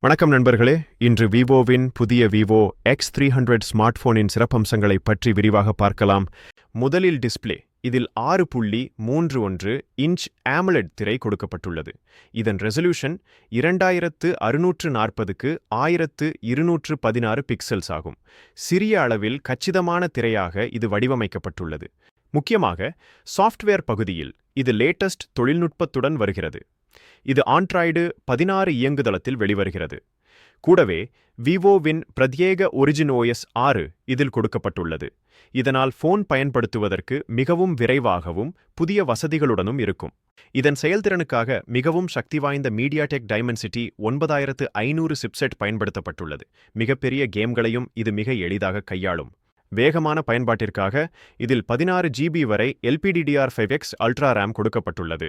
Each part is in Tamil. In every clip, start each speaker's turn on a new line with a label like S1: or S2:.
S1: வணக்கம் நண்பர்களே. இன்று விவோவின் புதிய விவோ X300 ஸ்மார்ட் போனின் சிறப்பம்சங்களை பற்றி விரிவாக பார்க்கலாம். முதலில் டிஸ்ப்ளே. இதில் 6.31 இன்ச் AMOLED திரை கொடுக்கப்பட்டுள்ளது. இதன் ரெசல்யூஷன் 2640க்கு 1216 பிக்சல்ஸ் ஆகும். சிறிய அளவில் கச்சிதமான திரையாக இது வடிவமைக்கப்பட்டுள்ளது. முக்கியமாக சாஃப்ட்வேர் பகுதியில் இது லேட்டஸ்ட் தொழில்நுட்பத்துடன் வருகிறது. இது ஆண்ட்ராய்டு 16 இயங்குதளத்தில் வெளிவருகிறது. கூடவே விவோவின் பிரத்யேக ஒரிஜின் OS 6 இதில் கொடுக்கப்பட்டுள்ளது. இதனால் போன் பயன்படுத்துவதற்கு மிகவும் விரைவாகவும் புதிய வசதிகளுடனும் இருக்கும். இதன் செயல்திறனுக்காக மிகவும் சக்தி வாய்ந்த மீடியாடெக் டைமென்சிட்டி 9500 சிப்செட் பயன்படுத்தப்பட்டுள்ளது. மிகப்பெரிய கேம்களையும் இது மிக எளிதாக கையாளும். வேகமான பயன்பாட்டிற்காக இதில் 16 GB வரை LPDDR5X அல்ட்ரா ரேம் கொடுக்கப்பட்டுள்ளது.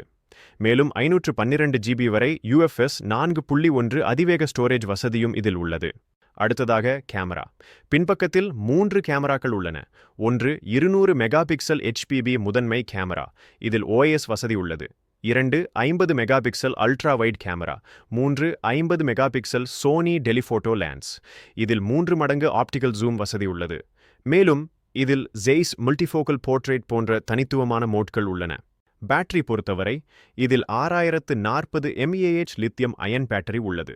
S1: மேலும் 512 GB வரை UFS 4.1 அதிவேக ஸ்டோரேஜ் வசதியும் இதில் உள்ளது. அடுத்ததாக கேமரா. பின்பக்கத்தில் 3 கேமராக்கள் உள்ளன. ஒன்று 200 மெகா பிக்சல் HPB முதன்மை கேமரா. இதில் OIS வசதி உள்ளது. 2 50 megapixel ultra wide camera. 3 50 megapixel Sony telephoto lens. இதில் 3 மடங்கு ஆப்டிகல் ஜூம் வசதி உள்ளது. மேலும் இதில் Zeiss மல்டிஃபோக்கல் போர்ட்ரேட் போன்ற தனித்துவமான மோட்கள் உள்ளன. பேட்டரி பொறுத்தவரை இதில் 6040 mAh லித்தியம் அயன் பேட்டரி உள்ளது.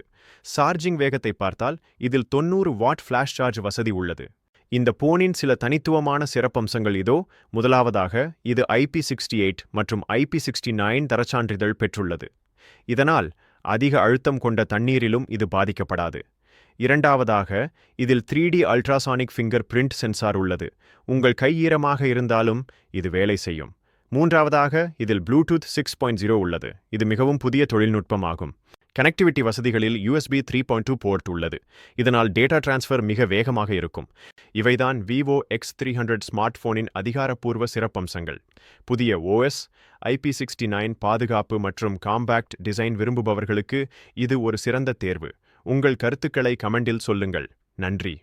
S1: சார்ஜிங் வேகத்தை பார்த்தால் இதில் 90 வாட் ஃபிளாஷ் சார்ஜ் வசதி உள்ளது. இந்த போனின் சில தனித்துவமான சிறப்பம்சங்கள் இதோ. முதலாவதாக இது IP68 மற்றும் IP69 தரச்சான்றிதழ் பெற்றுள்ளது. இதனால் அதிக அழுத்தம் கொண்ட தண்ணீரிலும் இது பாதிக்கப்படாது. இரண்டாவதாக இதில் 3D ultrasonic finger print sensor உள்ளது. உங்கள் கை ஈரமாக இருந்தாலும் இது வேலை செய்யும். மூன்றாவதாக இதில் ப்ளூடூத் 6.0 உள்ளது. இது மிகவும் புதிய தொழில்நுட்பமாகும். கனெக்டிவிட்டி வசதிகளில் USB 3.2 போர்ட் உள்ளது. இதனால் டேட்டா டிரான்ஸ்ஃபர் மிக வேகமாக இருக்கும். இவைதான் விவோ X300 ஸ்மார்ட் போனின் அதிகாரப்பூர்வ சிறப்பம்சங்கள். புதிய OS, IP69 பாதுகாப்பு மற்றும் காம்பேக்ட் டிசைன் விரும்புபவர்களுக்கு இது ஒரு சிறந்த தேர்வு. உங்கள் கருத்துக்களை கமெண்டில் சொல்லுங்கள். நன்றி.